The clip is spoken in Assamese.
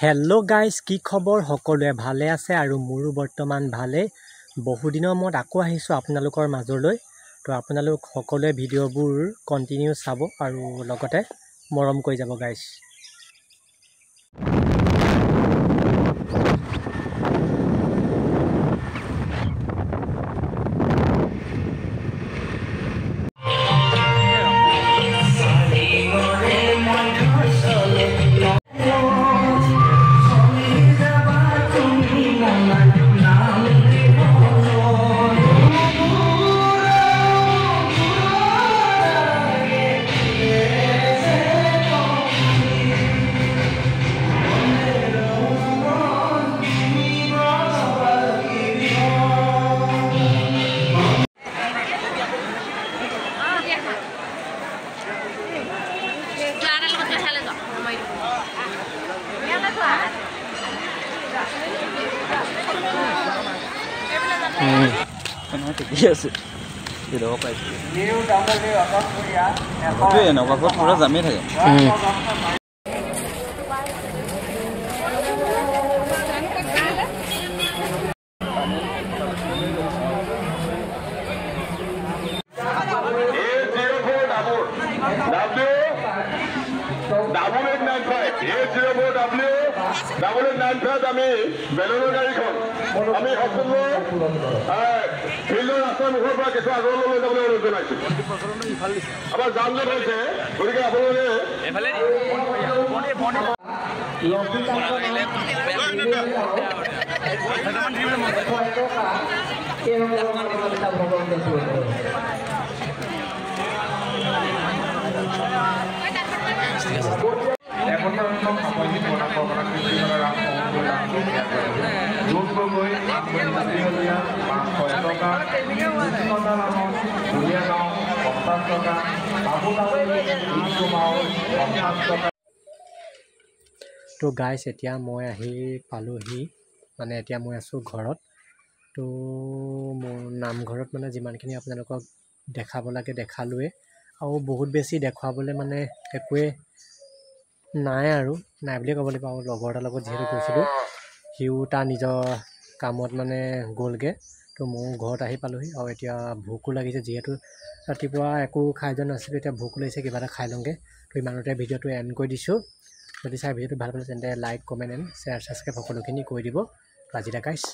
হেল্ল' গাইজ, কি খবৰ? সকলোৱে ভালে আছে আৰু মোৰো বৰ্তমান ভালে। বহুদিনৰ মূৰত আকৌ আহিছোঁ আপোনালোকৰ মাজলৈ। তো আপোনালোক সকলোৱে ভিডিঅ'বোৰ কণ্টিনিউ চাব আৰু লগতে মৰম কৰি যাব গাইজ। ঠিকেই আছে এনেকুৱা পুৰা জামেই থাকে। আমি বেলুনৰ গাড়ীখন আমি সকলো ফিল্ডৰ ৰাস্তাৰ মুখৰ পৰা কিছু আগলৈ লৈ যাবলৈ অনুৰোধ জনাইছোঁ। আমাৰ যান জঁট হৈছে, গতিকে আপোনালোকে তো গাইজ, এতিয়া মই আহি পালোহি, মানে এতিয়া মই আছোঁ ঘৰত। তো মোৰ নামঘৰত মানে যিমানখিনি আপোনালোকক দেখাব লাগে দেখালোৱে, আৰু বহুত বেছি দেখুৱাবলৈ মানে একোৱে নাই বুলিয়ে ক'ব লাগিব। আৰু লগৰ এটাৰ লগত যিহেতু গৈছিলোঁ, সিও তাৰ নিজৰ কামত মানে গ'লগৈ। তো ময়ো ঘৰত আহি পালোহি আৰু এতিয়া ভোকো লাগিছে, যিহেতু ৰাতিপুৱা একো খাই যোৱা নাছিলোঁ। এতিয়া ভোক লাগিছে, কিবা এটা খাই লওঁগৈ। তো ইমানতে ভিডিঅ'টো এণ্ড কৰি দিছোঁ। যদি চাই ভিডিঅ'টো ভাল পালে তেন্তে like, comment and share, subscribe সকলোখিনি কৰি দিব। আজিলৈ গাইছ।